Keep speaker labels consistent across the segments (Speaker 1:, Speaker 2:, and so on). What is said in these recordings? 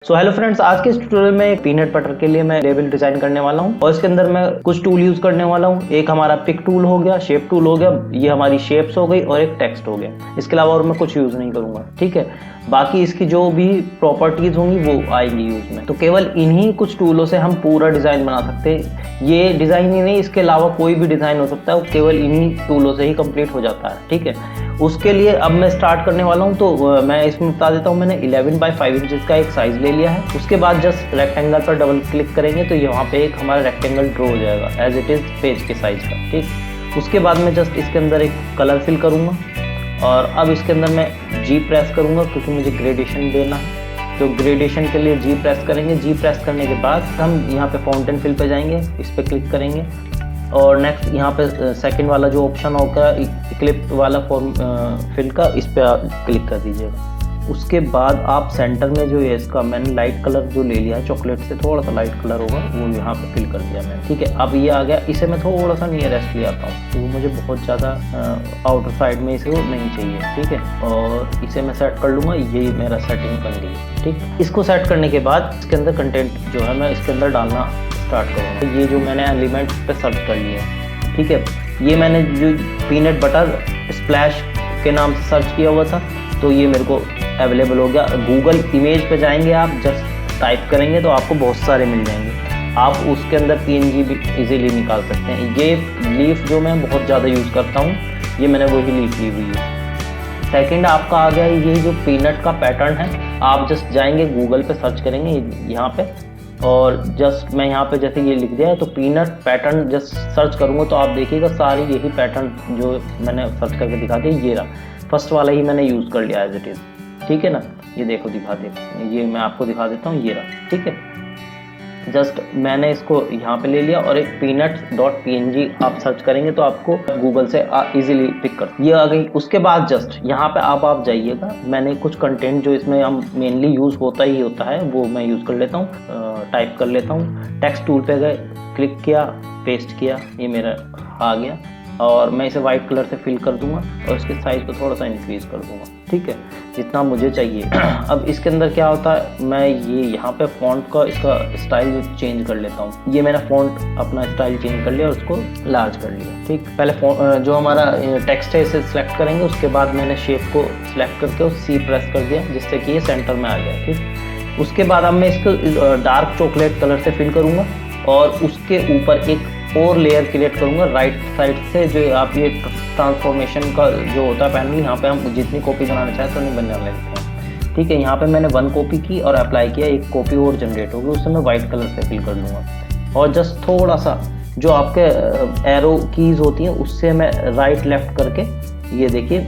Speaker 1: So hello friends, आज के इस ट्यूटोरियल में पीनट बटर के लिए मैं लेबल डिजाइन करने वाला हूं और इसके अंदर मैं कुछ टूल यूज करने वाला हूं। एक हमारा पिक टूल हो गया, शेप टूल हो गया, ये हमारी शेप्स हो गई और एक टेक्स्ट हो गया। इसके अलावा और मैं कुछ यूज नहीं करूंगा, ठीक है। बाकी इसकी जो भी प्रॉपर्टीज होंगी वो आएंगी यूज में। तो केवल इन्हीं कुछ टूलों से हम पूरा डिजाइन बना सकते हैं। ये डिजाइन ही नहीं, इसके अलावा कोई भी डिजाइन हो सकता है, वो केवल इन्हीं टूलों से ही कंप्लीट हो जाता है, ठीक है। उसके लिए अब मैं स्टार्ट करने वाला हूं, तो मैं इसमें बता देता हूं। मैंने 11x5 इंचेस का एक साइज ले लिया है। उसके बाद जस्ट रेक्टेंगल पर डबल क्लिक करेंगे तो यहाँ पे एक हमारा रेक्टेंगल ड्रॉ हो जाएगा एज इट इज पेज के साइज का, ठीक। उसके बाद मैं जस्ट इसके अंदर एक कलर फिल करूंगा और अब इसके अंदर मैं G प्रेस करूंगा क्योंकि मुझे ग्रेडेशन देना है। तो ग्रेडेशन के लिए G प्रेस करेंगे। G प्रेस करने के बाद हम यहाँ पे फाउंटेन फिल पे जाएंगे, इस पर क्लिक करेंगे और नेक्स्ट यहाँ पे सेकंड वाला जो ऑप्शन होगा इक्लिप्स वाला फॉर्म फिल का, इस पर क्लिक कर दीजिएगा। उसके बाद आप सेंटर में जो है इसका मैंने लाइट कलर जो ले लिया है, चॉकलेट से थोड़ा सा लाइट कलर होगा, वो यहाँ पे फिल कर दिया मैंने, ठीक है। अब ये आ गया। इसे मैं थोड़ा सा नियरेस्ट ले आता हूँ क्योंकि मुझे बहुत ज़्यादा आउटर साइड में इसे नहीं चाहिए, ठीक है। और इसे मैं सेट कर लूँगा। ये मेरा सेटिंग बन गई, ठीक। इसको सेट करने के बाद इसके अंदर कंटेंट जो है मैं इसके अंदर डालना स्टार्ट करूँगा। तो ये जो मैंने एलिमेंट पे सर्च कर लिया, ठीक है। ये मैंने जो पीनट बटर स्प्लैश के नाम से सर्च किया हुआ था, तो ये मेरे को अवेलेबल हो गया। गूगल इमेज पे जाएंगे, आप जस्ट टाइप करेंगे तो आपको बहुत सारे मिल जाएंगे। आप उसके अंदर PNG भी इजीली निकाल सकते हैं। ये लीफ जो मैं बहुत ज़्यादा यूज़ करता हूँ, ये मैंने वही लीफ ली हुई है। सेकंड आपका आ गया ये जो पीनट का पैटर्न है। आप जस्ट जाएंगे गूगल पे सर्च करेंगे यहाँ पे और जस्ट मैं यहाँ पे जैसे ये लिख दिया है तो पीनट पैटर्न जस्ट सर्च करूँगा तो आप देखिएगा सारी यही पैटर्न जो मैंने सर्च करके दिखा दिया, ये रहा फर्स्ट वाला ही मैंने यूज़ कर लिया एज इट इज़, ठीक है ना। ये देखो दिखा दे, ये मैं आपको दिखा देता हूँ, ये रहा, ठीक है। जस्ट मैंने इसको यहाँ पे ले लिया और एक peanuts.png आप सर्च करेंगे तो आपको गूगल से इजीली पिक कर ये आ गई। उसके बाद जस्ट यहाँ पे आप जाइएगा। मैंने कुछ कंटेंट जो इसमें हम मेनली यूज़ होता ही होता है वो मैं यूज़ कर लेता हूँ, टाइप कर लेता हूँ। टेक्स्ट टूल पे गए, क्लिक किया, पेस्ट किया, ये मेरा आ गया और मैं इसे वाइट कलर से फिल कर दूंगा और इसके साइज को थोड़ा सा इंक्रीज कर दूंगा, ठीक है, जितना मुझे चाहिए। अब इसके अंदर क्या होता है, मैं ये यहाँ पे फॉन्ट का इसका स्टाइल चेंज कर लेता हूँ। ये मैंने फॉन्ट अपना स्टाइल चेंज कर लिया और उसको लार्ज कर लिया, ठीक। पहले जो हमारा टेक्स्ट है इसे सिलेक्ट करेंगे। उसके बाद मैंने शेप को सिलेक्ट करके C प्रेस कर दिया जिससे कि ये सेंटर में आ गया, ठीक। उसके बाद अब मैं इसको डार्क चॉकलेट कलर से फिल करूँगा और उसके ऊपर एक और लेयर क्रिएट करूंगा राइट साइड से। जो आप ये ट्रांसफॉर्मेशन का जो होता है पैनल, यहाँ पे हम जितनी कॉपी बनाना चाहें तो नहीं बनने लेते हैं, ठीक है। यहाँ पे मैंने 1 कॉपी की और अप्लाई किया, एक कॉपी और जनरेट होगी, उससे मैं वाइट कलर से फिल कर लूँगा। और जस्ट थोड़ा सा जो आपके एरो कीज होती हैं उससे मैं राइट लेफ्ट करके ये देखिए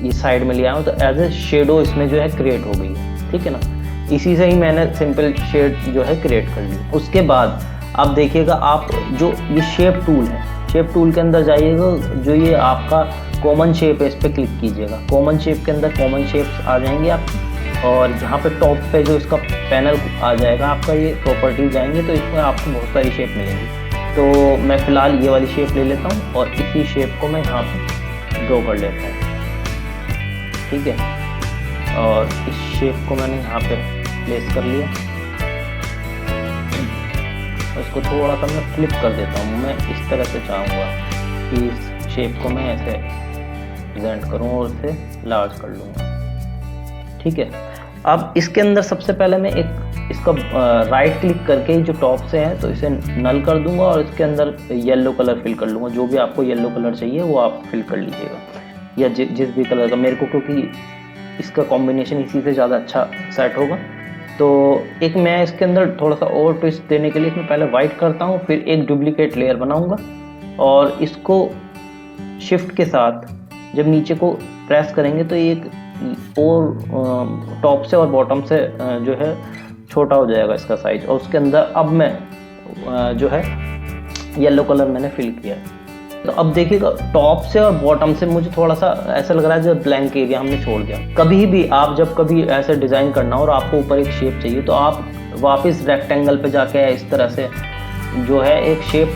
Speaker 1: ये साइड में लिया हूँ, तो एज ए शेडो इसमें जो है क्रिएट हो गई है, ठीक है ना। इसी से ही मैंने सिंपल शेड जो है क्रिएट कर ली। उसके बाद अब देखिएगा आप जो ये शेप टूल है, शेप टूल के अंदर जाइएगा, जो ये आपका कॉमन शेप है इस पर क्लिक कीजिएगा। कॉमन शेप के अंदर कॉमन शेप्स आ जाएंगे आप और यहाँ पे टॉप पे जो इसका पैनल आ जाएगा आपका, ये प्रॉपर्टीज जाएंगे तो इसमें आपको बहुत सारी शेप मिलेंगी। तो मैं फ़िलहाल ये वाली शेप ले लेता हूँ और इसी शेप को मैं यहाँ पर ड्रॉ कर लेता हूँ, ठीक है। और इस शेप को मैंने यहाँ पे प्लेस कर लिया। इसको थोड़ा सा मैं फ्लिप कर देता हूँ। मैं इस तरह से चाहूँगा कि इस शेप को मैं ऐसे प्रेजेंट करूँ और इसे लार्ज कर लूँगा, ठीक है। अब इसके अंदर सबसे पहले मैं एक इसका राइट क्लिक करके जो टॉप से है तो इसे नल कर दूंगा और इसके अंदर येलो कलर फिल कर लूँगा। जो भी आपको येलो कलर चाहिए वो आप फिल कर लीजिएगा या जिस भी कलर का मेरे को, क्योंकि इसका कॉम्बिनेशन इसी से ज़्यादा अच्छा सेट होगा। तो एक मैं इसके अंदर थोड़ा सा और ट्विस्ट देने के लिए इसमें पहले वाइट करता हूँ, फिर एक डुप्लीकेट लेयर बनाऊंगा और इसको शिफ्ट के साथ जब नीचे को प्रेस करेंगे तो एक और टॉप से और बॉटम से जो है छोटा हो जाएगा इसका साइज। और उसके अंदर अब मैं जो है येलो कलर मैंने फिल किया है। तो अब देखिएगा टॉप से और बॉटम से मुझे थोड़ा सा ऐसा लग रहा है जो ब्लैंक एरिया हमने छोड़ दिया। कभी भी आप जब कभी ऐसे डिज़ाइन करना हो और आपको ऊपर एक शेप चाहिए तो आप वापस रेक्टेंगल पे जाके इस तरह से जो है एक शेप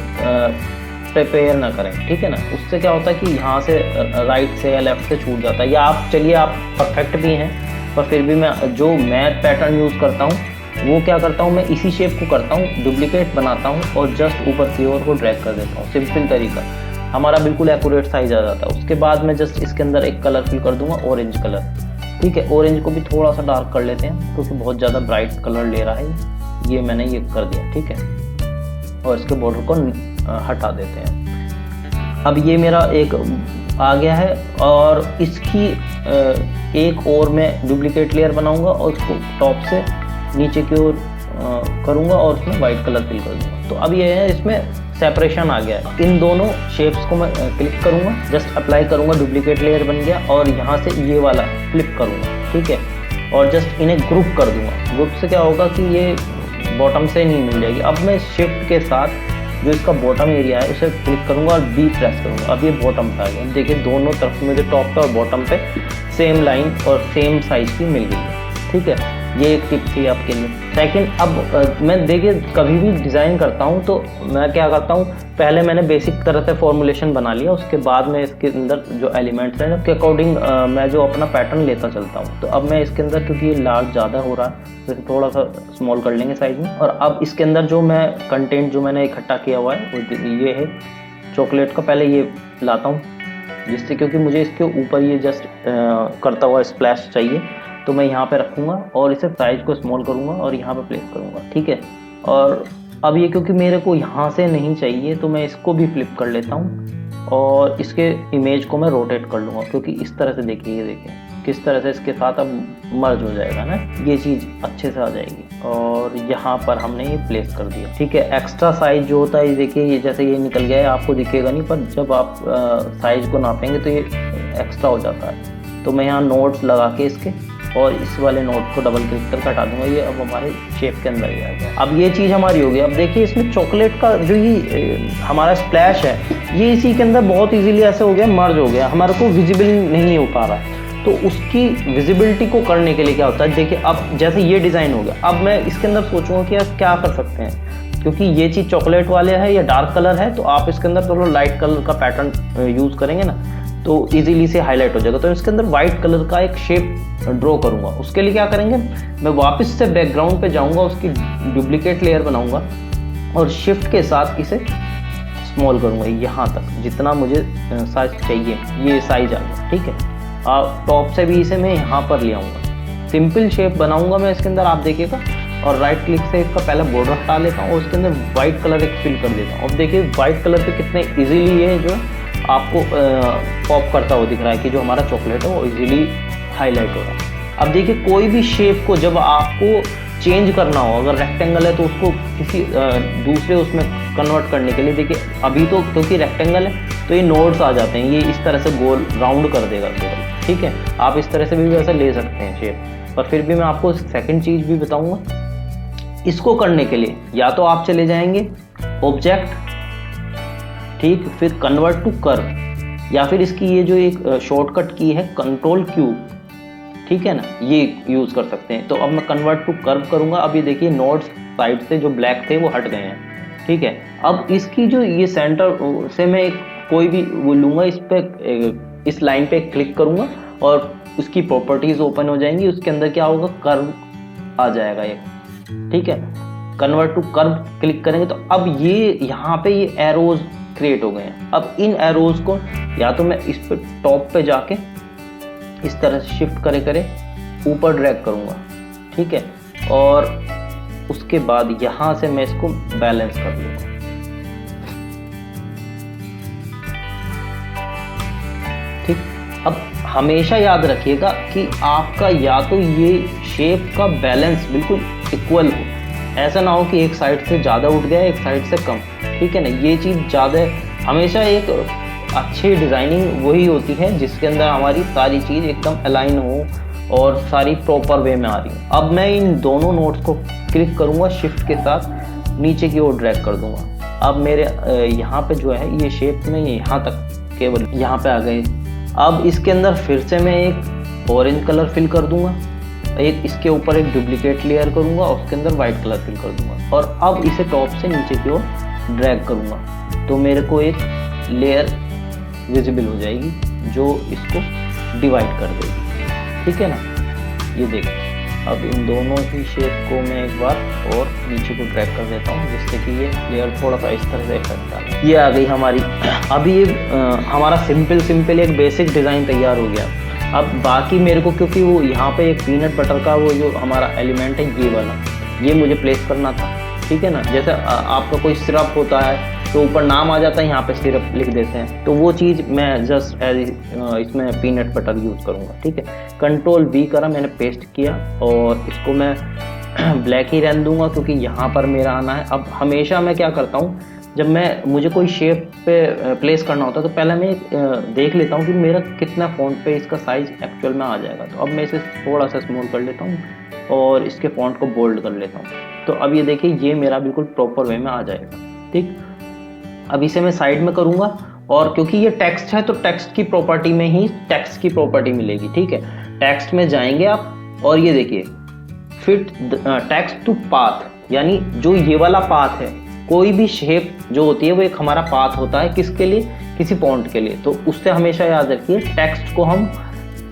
Speaker 1: प्रिपेयर ना करें, ठीक है ना। उससे क्या होता है कि यहाँ से राइट से या लेफ्ट से छूट जाता है। या आप चलिए आप परफेक्ट भी हैं पर फिर भी मैं जो मैथ पैटर्न यूज़ करता हूँ वो क्या करता हूँ मैं, इसी शेप को करता हूँ, डुप्लीकेट बनाता हूँ और जस्ट ऊपर की ओर को ड्रैग कर देता हूँ। सिंपल तरीका, हमारा बिल्कुल एक्यूरेट साइज आ जाता है। उसके बाद मैं जस्ट इसके अंदर एक कलर फिल कर दूंगा, ऑरेंज कलर। ठीक है, ऑरेंज को भी थोड़ा सा डार्क कर लेते हैं क्योंकि बहुत ज़्यादा ब्राइट कलर ले रहा है। ये मैंने ये कर दिया। ठीक है, और इसके बॉर्डर को हटा देते हैं। अब ये मेरा एक आ गया है और इसकी एक और मैं डुप्लीकेट लेयर बनाऊंगा और उसको टॉप से नीचे की ओर करूंगा और उसमें वाइट कलर फिल कर दूंगा। तो अब ये है, इसमें सेपरेशन आ गया है। इन दोनों शेप्स को मैं क्लिक करूंगा, जस्ट अप्लाई करूंगा, डुप्लीकेट लेयर बन गया और यहाँ से ये वाला फ्लिप करूंगा। ठीक है, और जस्ट इन्हें ग्रुप कर दूंगा। ग्रुप से क्या होगा कि ये बॉटम से नहीं मिल जाएगी। अब मैं शिफ्ट के साथ जो इसका बॉटम एरिया है उसे क्लिक करूंगा और बी प्रेस करूंगा। अब ये बॉटम पे आ गया। देखिए दोनों तरफ मुझे टॉप पे और बॉटम पे सेम लाइन और सेम साइज की मिल गई है। ठीक है, ये एक टिप थी आपके लिए। सेकंड, अब मैं देखिए कभी भी डिज़ाइन करता हूँ तो मैं क्या करता हूँ, पहले मैंने बेसिक तरह से फॉर्मुलेशन बना लिया, उसके बाद में इसके अंदर जो एलिमेंट्स हैं उसके अकॉर्डिंग मैं जो अपना पैटर्न लेता चलता हूँ। तो अब मैं इसके अंदर, क्योंकि ये लार्ज ज़्यादा हो रहा है तो थोड़ा सा स्मॉल कर लेंगे साइज में। और अब इसके अंदर जो मैं कंटेंट जो मैंने इकट्ठा किया हुआ है वो ये है चॉकलेट का। पहले ये लाता हूँ जिससे, क्योंकि मुझे इसके ऊपर ये जस्ट करता हुआ स्प्लैश चाहिए, तो मैं यहाँ पे रखूँगा और इसे साइज को स्मॉल करूँगा और यहाँ पे प्लेस करूँगा। ठीक है, और अब ये क्योंकि मेरे को यहाँ से नहीं चाहिए तो मैं इसको भी फ्लिप कर लेता हूँ और इसके इमेज को मैं रोटेट कर लूँगा, क्योंकि इस तरह से देखिए, ये देखिए किस तरह से इसके साथ अब मर्ज हो जाएगा ना, ये चीज़ अच्छे से आ जाएगी। और यहाँ पर हमने ये प्लेस कर दिया। ठीक है, एक्स्ट्रा साइज जो होता है, ये देखिए ये जैसे ये निकल गया है, आपको दिखेगा नहीं, पर जब आप साइज को नापेंगे तो ये एक्स्ट्रा हो जाता है। तो मैं यहाँ नोट्स लगा के इसके और इस वाले नोट को डबल क्लिक करके हटा दूंगा। ये अब हमारे शेप के अंदर ही आ गया। अब ये चीज़ हमारी हो गई। अब देखिए इसमें चॉकलेट का जो ये हमारा स्प्लैश है, ये इसी के अंदर बहुत इजीली ऐसे हो गया, मर्ज हो गया, हमारे को विजिबल नहीं हो पा रहा। तो उसकी विजिबिलिटी को करने के लिए क्या होता है, देखिए अब जैसे ये डिज़ाइन हो गया, अब मैं इसके अंदर सोचूंगा कि यार क्या कर सकते हैं, क्योंकि ये चीज़ चॉकलेट वाले है या डार्क कलर है, तो आप इसके अंदर थोड़ा लाइट कलर का पैटर्न यूज़ करेंगे ना तो इजीली से हाईलाइट हो जाएगा। तो इसके अंदर वाइट कलर का एक शेप ड्रॉ करूंगा। उसके लिए क्या करेंगे, मैं वापस से बैकग्राउंड पे जाऊंगा, उसकी डुप्लीकेट लेयर बनाऊंगा और शिफ्ट के साथ इसे स्मॉल करूंगा यहाँ तक जितना मुझे साइज चाहिए। ये साइज आ गया। ठीक है, टॉप से भी इसे मैं यहाँ पर ले आऊँगा, सिंपल शेप बनाऊंगा मैं इसके अंदर, आप देखिएगा। और राइट क्लिक से इसका पहला बॉर्डर हटा लेता हूँ और उसके अंदर वाइट कलर एक फिल कर देता हूँ। अब देखिए वाइट कलर पे कितने इजीली ये जो आपको पॉप करता हुआ दिख रहा है कि जो हमारा चॉकलेट है वो इजीली हाईलाइट हो रहा है। अब देखिए कोई भी शेप को जब आपको चेंज करना हो, अगर रेक्टेंगल है तो उसको किसी दूसरे उसमें कन्वर्ट करने के लिए, देखिए अभी तो क्योंकि रेक्टेंगल है तो ये नोड्स आ जाते हैं, ये इस तरह से गोल राउंड कर देगा केवल। ठीक है, आप इस तरह से भी वैसे ले सकते हैं शेप। पर फिर भी मैं आपको सेकंड चीज़ भी बताऊंगा। इसको करने के लिए या तो आप चले जाएंगे ऑब्जेक्ट, ठीक, फिर कन्वर्ट टू कर्व, या फिर इसकी ये जो एक शॉर्टकट की है कंट्रोल क्यू, ठीक है ना, ये यूज़ कर सकते हैं। तो अब मैं कन्वर्ट टू कर्व करूँगा। अब ये देखिए नोड्स साइड से जो ब्लैक थे वो हट गए हैं। ठीक है, अब इसकी जो ये सेंटर से मैं कोई भी वो लूँगा, इस पर इस लाइन पे क्लिक करूँगा और उसकी प्रॉपर्टीज़ ओपन हो जाएंगी। उसके अंदर क्या होगा, कर्व आ जाएगा ये। ठीक है, कन्वर्ट टू कर्व क्लिक करेंगे तो अब ये यहाँ पे ये एरोज क्रिएट हो गए हैं। अब इन एरोज को या तो मैं इस पे टॉप पे जाके इस तरह से शिफ्ट करे ऊपर ड्रैग करूँगा। ठीक है, और उसके बाद यहाँ से मैं इसको बैलेंस कर लूँगा। ठीक, अब हमेशा याद रखिएगा कि आपका या तो ये शेप का बैलेंस बिल्कुल इक्वल हो, ऐसा ना हो कि एक साइड से ज़्यादा उठ गया एक साइड से कम। ठीक है ना, ये चीज़ ज़्यादा हमेशा एक अच्छी डिज़ाइनिंग वही होती है जिसके अंदर हमारी सारी चीज़ एकदम अलाइन हो और सारी प्रॉपर वे में आ रही हो। अब मैं इन दोनों नोट्स को क्लिक करूँगा, शिफ्ट के साथ नीचे की ओर ड्रैग कर दूँगा। अब मेरे यहाँ पे जो है ये शेप में यहाँ तक केवल यहाँ पे आ गए। अब इसके अंदर फिर से मैं एक ऑरेंज कलर फिल कर दूँगा, एक इसके ऊपर एक डुप्लीकेट लेयर करूँगा और उसके अंदर वाइट कलर फिल कर दूँगा और अब इसे टॉप से नीचे की ओर ड्रैग करूँगा तो मेरे को एक लेयर विजिबल हो जाएगी जो इसको डिवाइड कर देगी। ठीक है ना, ये देखिए अब इन दोनों ही शेप को मैं एक बार और नीचे को ड्रैग कर देता हूँ, जिससे कि ये लेयर थोड़ा सा इस तरह से इफेक्ट डाले। ये आ गई हमारी अभी ये हमारा सिंपल एक बेसिक डिज़ाइन तैयार हो गया। अब बाकी मेरे को, क्योंकि वो यहाँ पे एक पीनट बटर का वो जो हमारा एलिमेंट है ये वाला, ये मुझे प्लेस करना था, ठीक है ना। जैसे आपका कोई सिरप होता है तो ऊपर नाम आ जाता है, यहाँ पे सिरप लिख देते हैं, तो वो चीज़ मैं जस्ट इसमें पीनट बटर यूज़ करूँगा, ठीक है। कंट्रोल V करा, मैंने पेस्ट किया और इसको मैं ब्लैक ही रहने दूंगा क्योंकि यहाँ पर मेरा आना है। अब हमेशा मैं क्या करता हूँ, जब मुझे कोई शेप पे प्लेस करना होता है तो पहले मैं देख लेता हूँ कि मेरा कितना फ़ॉन्ट पे इसका साइज़ एक्चुअल में आ जाएगा। तो अब मैं इसे थोड़ा सा स्मॉल कर लेता हूँ और इसके फ़ॉन्ट को बोल्ड कर लेता हूँ। तो अब ये देखिए, ये मेरा बिल्कुल प्रॉपर वे में आ जाएगा, ठीक। अब इसे मैं साइड में करूँगा और क्योंकि ये टेक्स्ट है तो टेक्स्ट की प्रॉपर्टी में ही टेक्स्ट की प्रॉपर्टी मिलेगी, ठीक है। टेक्स्ट में जाएंगे आप और ये देखिए फिट टेक्स्ट टू पाथ, यानी जो ये वाला पाथ है, कोई भी शेप जो होती है वो एक हमारा पाथ होता है, किसके लिए, किसी फॉन्ट के लिए। तो उससे हमेशा याद रखिए टेक्स्ट को हम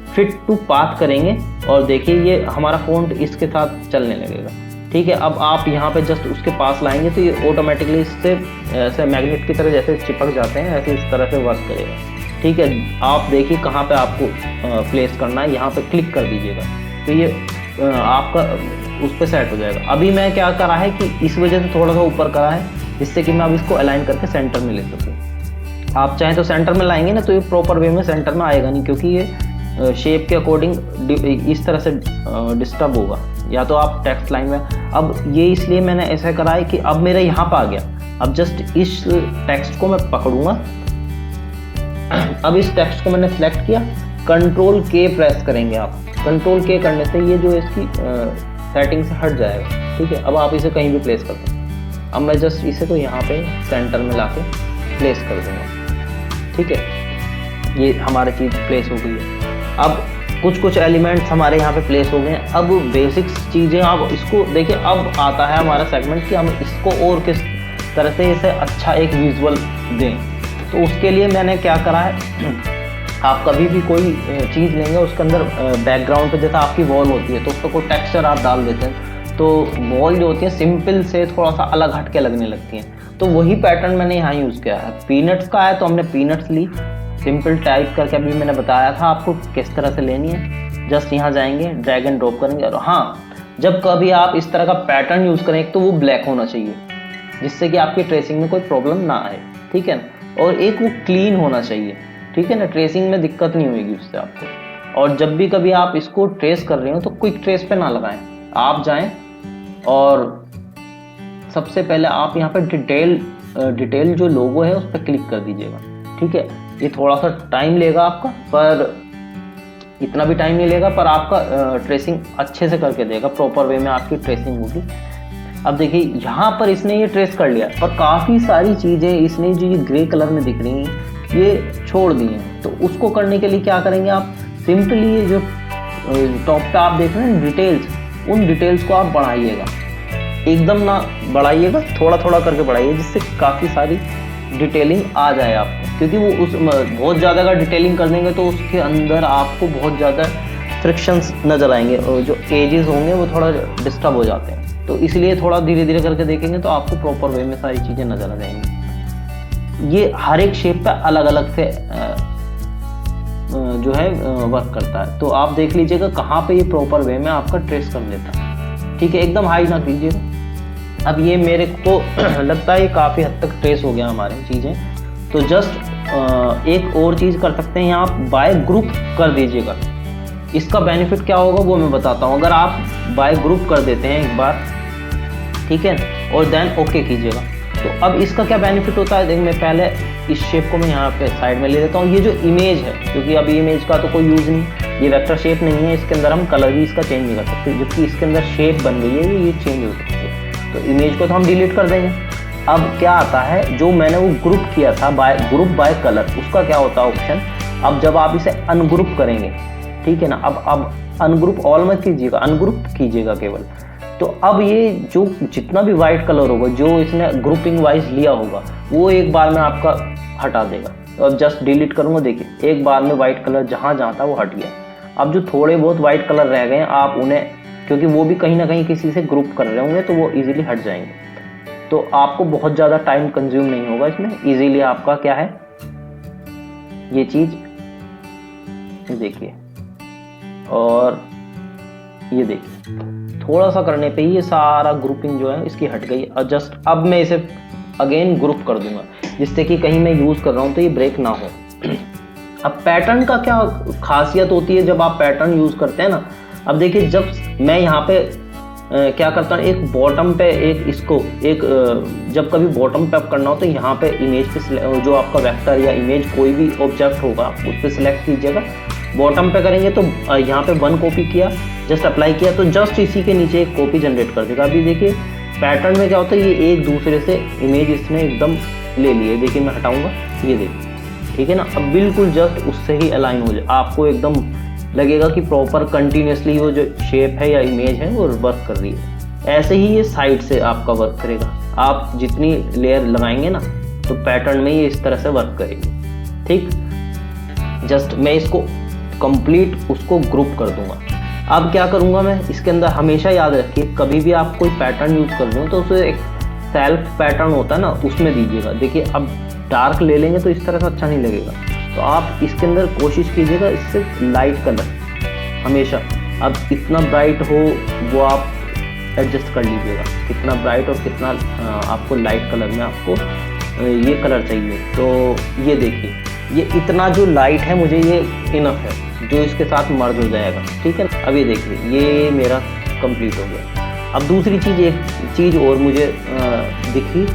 Speaker 1: फिट टू पाथ करेंगे और देखिए ये हमारा फॉन्ट इसके साथ चलने लगेगा, ठीक है। अब आप यहाँ पे जस्ट उसके पास लाएंगे तो ये ऑटोमेटिकली इससे ऐसे मैग्नेट की तरह जैसे चिपक जाते हैं, ऐसे इस तरह से वर्क करेगा, ठीक है। आप देखिए कहाँ पे आपको प्लेस करना है, यहाँ पे क्लिक कर दीजिएगा तो ये आपका उस पर सेट हो जाएगा। अभी मैं क्या करा है कि इस वजह से थोड़ा सा ऊपर करा है, जिससे कि मैं अब इसको अलाइन करके सेंटर में ले सकूँ। आप चाहें तो सेंटर में लाएंगे ना तो ये प्रॉपर वे में सेंटर में आएगा नहीं, क्योंकि ये शेप के अकॉर्डिंग इस तरह से डिस्टर्ब होगा, या तो आप टेक्स्ट लाइन में। अब ये इसलिए मैंने ऐसा करा है कि अब मेरा यहाँ पर आ गया। अब जस्ट इस टेक्स्ट को मैं पकड़ूंगा, अब इस टेक्स्ट को मैंने सेलेक्ट किया, कंट्रोल K प्रेस करेंगे आप। कंट्रोल K करने से ये जो इसकी सेटिंग से हट जाएगा, ठीक है। अब आप इसे कहीं भी प्लेस कर दें। अब मैं जस्ट इसे तो यहाँ पे सेंटर में लाके प्लेस कर दूंगा, ठीक है। ये हमारी चीज़ प्लेस हो गई है। अब कुछ एलिमेंट्स हमारे यहाँ पे प्लेस हो गए हैं। अब बेसिक्स चीज़ें आप इसको देखिए, अब आता है हमारा सेगमेंट कि हम इसको और किस तरह से इसे अच्छा एक विजुअल दें। तो उसके लिए मैंने क्या करा है, आप कभी भी कोई चीज़ लेंगे उसके अंदर बैकग्राउंड पे जैसा आपकी वॉल होती है तो उस पर कोई टेक्सचर आप डाल देते हैं, तो वॉल जो होती है सिंपल से थोड़ा सा अलग हट के लगने लगती हैं। तो वही पैटर्न मैंने यहाँ यूज़ किया है। पीनट्स का है तो हमने पीनट्स ली, सिंपल टाइप करके अभी मैंने बताया था आपको किस तरह से लेनी है। जस्ट यहाँ जाएंगे, ड्रैग एंड ड्रॉप करेंगे। और हाँ, जब कभी आप इस तरह का पैटर्न यूज़ करें तो वो ब्लैक होना चाहिए, जिससे कि आपकी ट्रेसिंग में कोई प्रॉब्लम ना आए, ठीक है ना। और एक वो क्लीन होना चाहिए, ठीक है ना, ट्रेसिंग में दिक्कत नहीं होगी उससे आपको। और जब भी कभी आप इसको ट्रेस कर रहे हो तो क्विक ट्रेस पे ना लगाएं, आप जाएं और सबसे पहले आप यहाँ पे डिटेल जो लोगो है उस पर क्लिक कर दीजिएगा, ठीक है। ये थोड़ा सा टाइम लेगा आपका, पर इतना भी टाइम नहीं लेगा, पर आपका ट्रेसिंग अच्छे से करके देगा, प्रॉपर वे में आपकी ट्रेसिंग होगी। अब देखिए यहाँ पर इसने ये ट्रेस कर लिया, पर काफ़ी सारी चीज़ें इसने जो ये ग्रे कलर में दिख रही हैं ये छोड़ दी हैं। तो उसको करने के लिए क्या करेंगे आप, सिंपली ये जो टॉप पे आप देख रहे हैं डिटेल्स, उन डिटेल्स को आप बढ़ाइएगा, एकदम ना बढ़ाइएगा, थोड़ा थोड़ा करके बढ़ाइए, जिससे काफ़ी सारी डिटेलिंग आ जाए आपको। क्योंकि वो उस बहुत ज़्यादा अगर डिटेलिंग कर देंगे तो उसके अंदर आपको बहुत ज़्यादा फ्रिक्शंस नज़र आएंगे और जो एजेस होंगे वो थोड़ा डिस्टर्ब हो जाते हैं। तो इसलिए थोड़ा धीरे धीरे करके देखेंगे तो आपको प्रॉपर वे में सारी चीज़ें नज़र आ जाएंगी। ये हर एक शेप पे अलग अलग से जो है वर्क करता है। तो आप देख लीजिएगा कहाँ पे ये प्रॉपर वे में आपका ट्रेस कर लेता है, ठीक है। एकदम हाई ना कीजिएगा। अब ये मेरे को लगता है ये काफ़ी हद तक ट्रेस हो गया हमारी चीज़ें। तो जस्ट एक और चीज़ कर सकते हैं, यहाँ आप बाय ग्रुप कर दीजिएगा। इसका बेनिफिट क्या होगा वो मैं बताता हूँ। अगर आप बाय ग्रुप कर देते हैं एक बार, ठीक है, और देन ओके कीजिएगा, तो अब इसका क्या बेनिफिट होता है। देखिए मैं पहले इस शेप को मैं यहाँ पे साइड में ले लेता हूँ। ये जो इमेज है, क्योंकि अभी इमेज का तो कोई यूज़ नहीं, ये वेक्टर शेप नहीं है, इसके अंदर हम कलर भी इसका चेंज नहीं कर सकते, जबकि इसके अंदर शेप बन गई है, ये चेंज हो सकती है। तो इमेज को तो हम डिलीट कर देंगे। अब क्या आता है, जो मैंने वो ग्रुप किया था ग्रुप बाय कलर, उसका क्या होता है ऑप्शन। अब जब आप इसे अनग्रुप करेंगे, ठीक है ना, अब अनग्रुप ऑल मत कीजिएगा, अनग्रुप कीजिएगा केवल। तो अब ये जो जितना भी वाइट कलर होगा जो इसने ग्रुपिंग वाइज लिया होगा वो एक बार में आपका हटा देगा। तो अब जस्ट डिलीट करूँगा, देखिए एक बार में वाइट कलर जहाँ जहाँ था वो हट गया। अब जो थोड़े बहुत वाइट कलर रह गए हैं आप उन्हें क्योंकि वो भी कहीं ना कहीं किसी से ग्रुप कर रहे होंगे तो वो इजीली हट जाएंगे। तो आपको बहुत ज़्यादा टाइम कंज्यूम नहीं होगा इसमें, इजीली आपका क्या है ये चीज़ देखिए, और ये देखिए थोड़ा सा करने पे ही ये सारा ग्रुपिंग जो है इसकी हट गई। और जस्ट अब मैं इसे अगेन ग्रुप कर दूंगा जिससे कि कहीं मैं यूज़ कर रहा हूँ तो ये ब्रेक ना हो। अब पैटर्न का क्या खासियत होती है जब आप पैटर्न यूज़ करते हैं ना, अब देखिए जब मैं यहाँ पे क्या करता हूँ, एक बॉटम पे एक इसको एक जब कभी बॉटम पे अप करना हो तो यहाँ पे इमेज पे जो आपका वेक्टर या इमेज कोई भी ऑब्जेक्ट होगा उस पर सिलेक्ट कीजिएगा। बॉटम पे करेंगे तो यहाँ पे 1 कॉपी किया, जस्ट अप्लाई किया तो जस्ट इसी के नीचे एक कॉपी जनरेट कर देगा। अभी देखिए पैटर्न में क्या होता है, ये एक दूसरे से इमेज इसने एकदम ले लिए। देखिए मैं हटाऊंगा, ये देखिए ठीक है ना, अब बिल्कुल जस्ट उससे ही अलाइन हो जाए, आपको एकदम लगेगा कि प्रॉपर कंटिन्यूसली वो जो शेप है या इमेज है वो वर्क कर रही है। ऐसे ही ये साइड से आपका वर्क करेगा, आप जितनी लेयर लगाएंगे ना तो पैटर्न में ये इस तरह से वर्क करेगी। ठीक, जस्ट मैं इसको कंप्लीट उसको ग्रुप कर दूंगा। अब क्या करूंगा मैं इसके अंदर, हमेशा याद रखिए कभी भी आप कोई पैटर्न यूज कर रहे हो तो उसे एक सेल्फ पैटर्न होता है ना उसमें दीजिएगा। देखिए अब डार्क ले लेंगे तो इस तरह से अच्छा नहीं लगेगा, तो आप इसके अंदर कोशिश कीजिएगा इससे लाइट कलर हमेशा। अब इतना ब्राइट हो वो आप एडजस्ट कर लीजिएगा, कितना ब्राइट और कितना आपको लाइट कलर में आपको ये कलर चाहिए। तो ये देखिए ये इतना जो लाइट है मुझे ये इनफ है जो इसके साथ मर्ज हो जाएगा। ठीक है, अब ये देखिए ये मेरा कंप्लीट हो गया। अब दूसरी चीज़, एक चीज़ और मुझे दिखी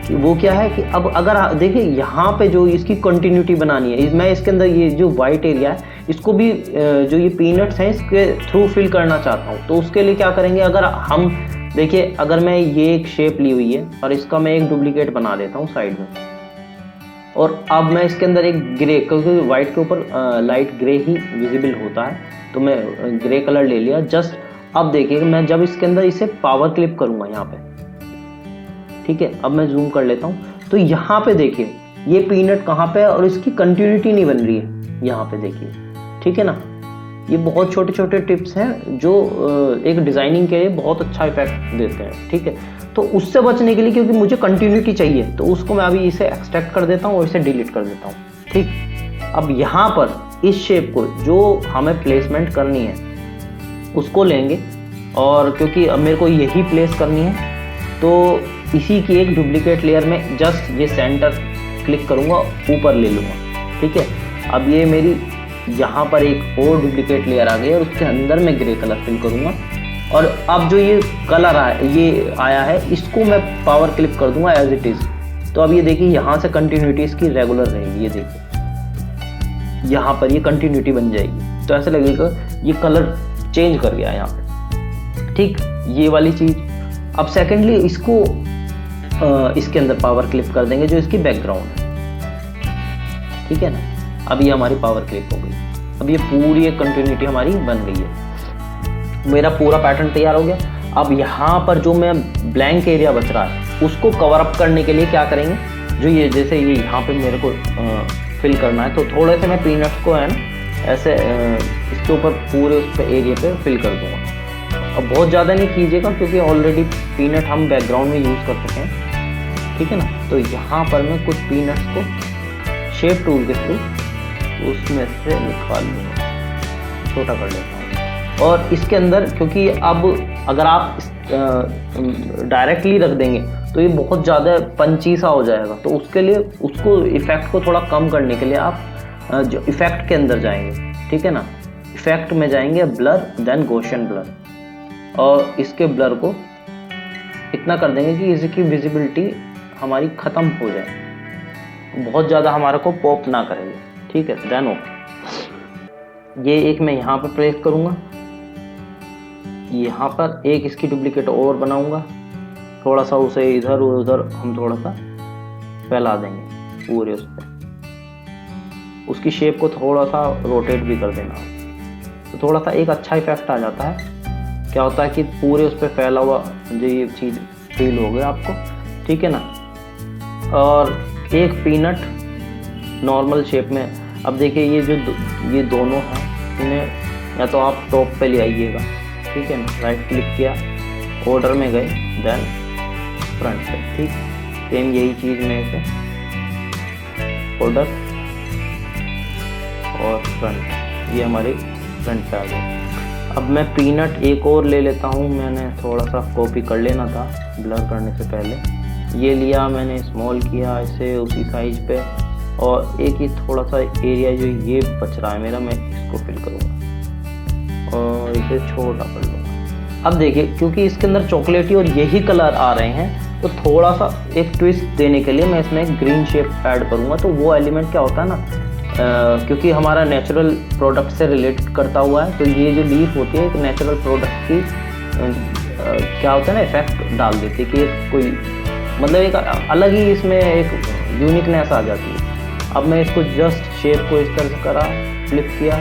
Speaker 1: कि वो क्या है कि अब अगर देखिए यहाँ पे जो इसकी कंटिन्यूटी बनानी है, मैं इसके अंदर ये जो वाइट एरिया है इसको भी जो ये पीनट्स हैं इसके थ्रू फिल करना चाहता हूँ। तो उसके लिए क्या करेंगे, अगर हम देखिए अगर मैं ये एक शेप ली हुई है और इसका मैं एक डुप्लीकेट बना देता हूँ साइड में, और अब मैं इसके अंदर एक ग्रे, क्योंकि वाइट के ऊपर लाइट ग्रे ही विजिबल होता है तो मैं ग्रे कलर ले लिया। जस्ट अब देखिए मैं जब इसके अंदर इसे पावर क्लिप करूँगा यहाँ पे, ठीक है, अब मैं जूम कर लेता हूँ तो यहाँ पे देखिए ये पीनट कहाँ पे है और इसकी कंटिन्यूटी नहीं बन रही है यहाँ पे देखिए। ठीक है ना, ये बहुत छोटे छोटे टिप्स हैं जो एक डिज़ाइनिंग के लिए बहुत अच्छा इफेक्ट देते हैं। ठीक है, तो उससे बचने के लिए, क्योंकि मुझे कंटिन्यूटी चाहिए तो उसको मैं अभी इसे एक्सट्रैक्ट कर देता हूँ और इसे डिलीट कर देता हूँ। ठीक, अब यहाँ पर इस शेप को जो हमें प्लेसमेंट करनी है उसको लेंगे, और क्योंकि अब मेरे को यही प्लेस करनी है तो इसी की एक डुप्लीकेट लेयर में जस्ट ये सेंटर क्लिक करूँगा, ऊपर ले लूँगा। ठीक है, अब ये मेरी यहाँ पर एक और डुप्लीकेट लेयर आ गई और उसके अंदर मैं ग्रे कलर फिल करूँगा, और अब जो ये कलर ये आया है इसको मैं पावर क्लिप कर दूंगा एज इट इज़। तो अब ये देखिए यहाँ से कंटिन्यूटी इसकी रेगुलर रहेगी, ये देखिए यहाँ पर ये कंटिन्यूटी बन जाएगी, तो ऐसा लगेगा ये कलर चेंज कर गया यहाँ पे। ठीक, ये वाली चीज़। अब सेकेंडली इसको इसके अंदर पावर क्लिप कर देंगे जो इसकी बैकग्राउंड है। ठीक है ना, अब ये हमारी पावर क्लिप हो गई। अब ये पूरी एक कंटिन्यूटी हमारी बन गई है, मेरा पूरा पैटर्न तैयार हो गया। अब यहाँ पर जो मैं ब्लैंक एरिया बच रहा है उसको कवर अप करने के लिए क्या करेंगे, जो ये जैसे ये यहाँ पे मेरे को फिल करना है तो थोड़े से मैं पीनट्स को है ना ऐसे इसके ऊपर पूरे उस पर एरिया पे फिल कर दूँगा। अब बहुत ज़्यादा नहीं कीजिएगा क्योंकि ऑलरेडी पीनट हम बैकग्राउंड में यूज़ कर चुके हैं। ठीक है ना, तो यहाँ पर मैं कुछ पीनट्स को शेप टूल के थ्रू उसमें से निकाल लूँगा, छोटा कर लेता हूँ। और इसके अंदर क्योंकि अब अगर आप डायरेक्टली रख देंगे तो ये बहुत ज़्यादा पंची सा हो जाएगा, तो उसके लिए उसको इफ़ेक्ट को थोड़ा कम करने के लिए आप जो इफ़ेक्ट के अंदर जाएंगे। ठीक है ना, इफ़ेक्ट में जाएंगे ब्लर, देन गॉसियन ब्लर, और इसके ब्लर को इतना कर देंगे कि इसकी विजिबिलिटी हमारी ख़त्म हो जाए, बहुत ज़्यादा हमारे को पॉप ना करेंगे। ठीक है, देन ओके। ये एक मैं यहाँ पर प्लेस करूँगा, यहाँ पर एक इसकी डुप्लीकेट और बनाऊँगा, थोड़ा सा उसे इधर उधर हम थोड़ा सा फैला देंगे पूरे उस पर, उसकी शेप को थोड़ा सा रोटेट भी कर देना, तो थोड़ा सा एक अच्छा इफेक्ट आ जाता है। क्या होता है कि पूरे उस पर फैला हुआ जो ये चीज़ फील हो गया आपको। ठीक है ना, और एक पीनट नॉर्मल शेप में। अब देखिए ये जो ये दोनों हैं इन्हें या तो आप टॉप पे ले आइएगा, ठीक है ना, राइट क्लिक किया, ऑर्डर में गए, देन फ्रंट पे, ठीक। सेम यही चीज़ में इसे ऑर्डर और फ्रंट, ये हमारे फ्रंट पे आ गए। अब मैं पीनट एक और ले लेता हूँ, मैंने थोड़ा सा कॉपी कर लेना था ब्लर करने से पहले। ये लिया मैंने, स्मॉल किया इसे उसी साइज पे, और एक ही थोड़ा सा एरिया जो ये बच रहा है मेरा, मैं इसको फिल करूँगा और इसे छोटा कर लूँगा। अब देखिए, क्योंकि इसके अंदर चॉकलेटी और यही कलर आ रहे हैं, तो थोड़ा सा एक ट्विस्ट देने के लिए मैं इसमें एक ग्रीन शेप ऐड करूँगा। तो वो एलिमेंट क्या होता है ना, क्योंकि हमारा नेचुरल प्रोडक्ट से रिलेट करता हुआ है, तो ये जो लीफ होती है एक नेचुरल प्रोडक्ट की क्या होता है ना, इफेक्ट डाल देती है कि कोई मतलब एक अलग ही इसमें एक यूनिकनेस आ जाती है। अब मैं इसको जस्ट शेप को इस तरह से करा, फ्लिप किया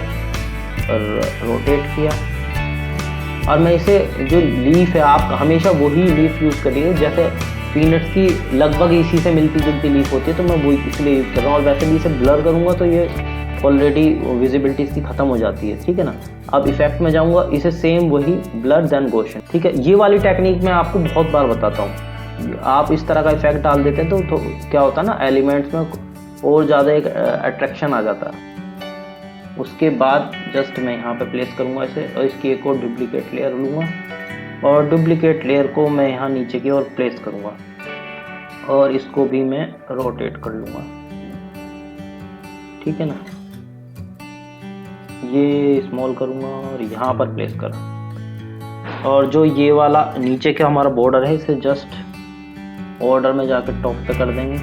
Speaker 1: और रोटेट किया, और मैं इसे जो लीफ है, आप हमेशा वही लीफ यूज़ करिए जैसे पीनट्स की लगभग इसी से मिलती जुलती लीफ होती है, तो मैं वही इसलिए यूज़ कर रहा हूँ। और वैसे भी इसे ब्लर करूँगा तो ये ऑलरेडी विजिबिलिटी इसकी ख़त्म हो जाती है, ठीक है ना। अब इफेक्ट में जाऊँगा, इसे सेम वही ब्लर देन गोशन, ठीक है। ये वाली टेक्निक मैं आपको बहुत बार बताता हूँ। आप इस तरह का इफेक्ट डाल देते हैं तो क्या होता है ना, एलिमेंट्स में और ज़्यादा एक अट्रैक्शन आ जाता है। उसके बाद जस्ट मैं यहाँ पे प्लेस करूँगा इसे, और इसकी एक और डुप्लीकेट लेयर लूँगा, और डुप्लीकेट लेयर को मैं यहाँ नीचे की ओर प्लेस करूँगा, और इसको भी मैं रोटेट कर लूँगा, ठीक है ना। ये स्मॉल करूँगा और यहाँ पर प्लेस कर, और जो ये वाला नीचे का हमारा बॉर्डर है, इसे जस्ट ऑर्डर में जाकर टॉप पे कर देंगे।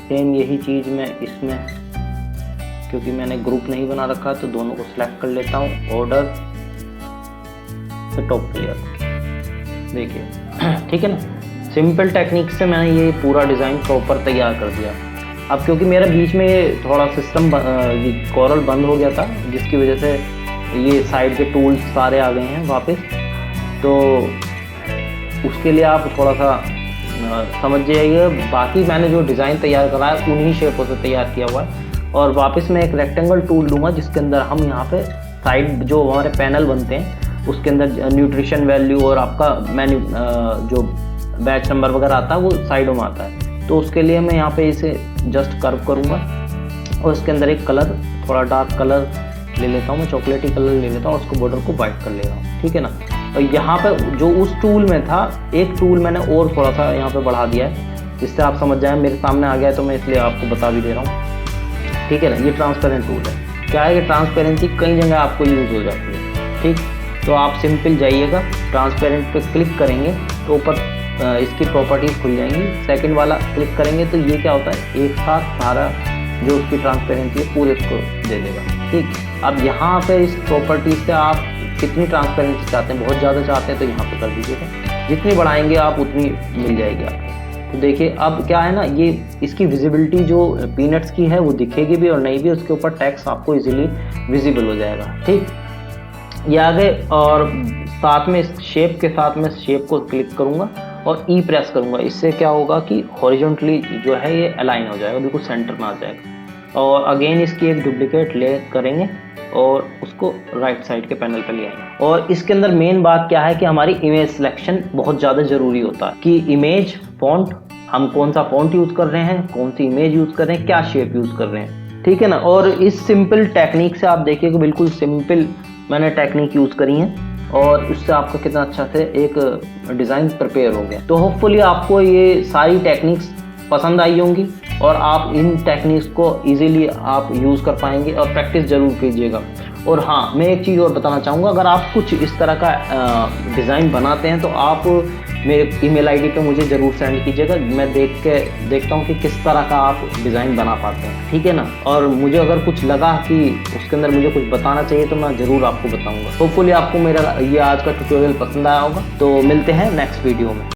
Speaker 1: सेम यही चीज़ मैं इसमें, क्योंकि मैंने ग्रुप नहीं बना रखा तो दोनों को सिलेक्ट कर लेता हूँ, ऑर्डर से टॉप लेयर, देखिए ठीक है ना। सिंपल टेक्निक से मैंने ये पूरा डिज़ाइन प्रॉपर तैयार कर दिया। अब क्योंकि मेरा बीच में थोड़ा सिस्टम कोरल बंद हो गया था, जिसकी वजह से ये साइड के टूल्स सारे आ गए हैं वापस, तो उसके लिए आप थोड़ा सा समझ जाइए। बाकी मैंने जो डिज़ाइन तैयार करा है उन्हीं शेपों से तैयार किया हुआ है। और वापस मैं एक रेक्टेंगल टूल लूँगा, जिसके अंदर हम यहाँ पे साइड जो हमारे पैनल बनते हैं उसके अंदर न्यूट्रिशन वैल्यू और आपका मेन्यू जो बैच नंबर वगैरह आता है वो साइडों में आता है। तो उसके लिए मैं यहाँ पे इसे जस्ट कर्व करूँगा, और इसके अंदर एक कलर, थोड़ा डार्क कलर ले लेता हूँ मैं, चॉकलेटी कलर ले लेता हूँ, उसको बॉर्डर को वाइट कर ले रहा हूँ, ठीक है ना। और यहाँ पे जो उस टूल में था, एक टूल मैंने और थोड़ा सा यहाँ पे बढ़ा दिया है, जिससे आप समझ जाए। मेरे सामने आ गया है तो मैं इसलिए आपको बता भी दे रहा हूँ, ठीक है ना। ये ट्रांसपेरेंट टूल है। क्या है कि ट्रांसपेरेंसी कई जगह आपको यूज़ हो जाती है, ठीक। तो आप सिंपल जाइएगा, ट्रांसपेरेंट पे क्लिक करेंगे तो ऊपर इसकी प्रॉपर्टीज़ खुल जाएंगी। सेकंड वाला क्लिक करेंगे तो ये क्या होता है, एक साथ सारा जो उसकी ट्रांसपेरेंसी है पूरे उसको दे देगा, ठीक। अब यहाँ पे इस प्रॉपर्टी से आप कितनी ट्रांसपेरेंसी चाहते हैं, बहुत ज़्यादा चाहते हैं तो यहाँ पे कर दीजिएगा। जितनी बढ़ाएंगे आप उतनी मिल जाएगी आपको। तो देखिए अब क्या है ना, ये इसकी विजिबिलिटी जो पीनट्स की है वो दिखेगी भी और नहीं भी, उसके ऊपर टेक्स्ट आपको इजीली विजिबल हो जाएगा, ठीक। ये आ गए, और साथ में इस शेप के साथ में शेप को क्लिक करूँगा और ई प्रेस करूँगा। इससे क्या होगा कि हॉरिजॉन्टली जो है ये अलाइन हो जाएगा, बिल्कुल सेंटर में आ जाएगा। और अगेन इसकी एक डुप्लीकेट ले करेंगे और उसको राइट साइड के पैनल पे ले आएंगे। और इसके अंदर मेन बात क्या है कि हमारी इमेज सिलेक्शन बहुत ज़्यादा ज़रूरी होता है कि इमेज फॉन्ट, हम कौन सा फॉन्ट यूज़ कर रहे हैं, कौन सी इमेज यूज़ कर रहे हैं, क्या शेप यूज़ कर रहे हैं, ठीक है ना। और इस सिंपल टेक्निक से आप देखिए कि बिल्कुल सिंपल मैंने टेक्निक यूज़ करी है, और उससे आपका कितना अच्छा से एक डिज़ाइन प्रिपेयर हो गया। तो होपफुली आपको ये सारी टेक्निक्स पसंद आई होंगी, और आप इन टेक्निक्स को इजीली आप यूज़ कर पाएंगे, और प्रैक्टिस ज़रूर कीजिएगा। और हाँ, मैं एक चीज़ और बताना चाहूँगा, अगर आप कुछ इस तरह का डिज़ाइन बनाते हैं तो आप मेरे ईमेल आईडी पे मुझे ज़रूर सेंड कीजिएगा। मैं देखता हूँ कि किस तरह का आप डिज़ाइन बना पाते हैं, ठीक है ना। और मुझे अगर कुछ लगा कि उसके अंदर मुझे कुछ बताना चाहिए तो मैं ज़रूर आपको बताऊँगा। होपफुली आपको मेरा ये आज का ट्यूटोरियल पसंद आया होगा। तो मिलते हैं नेक्स्ट वीडियो में।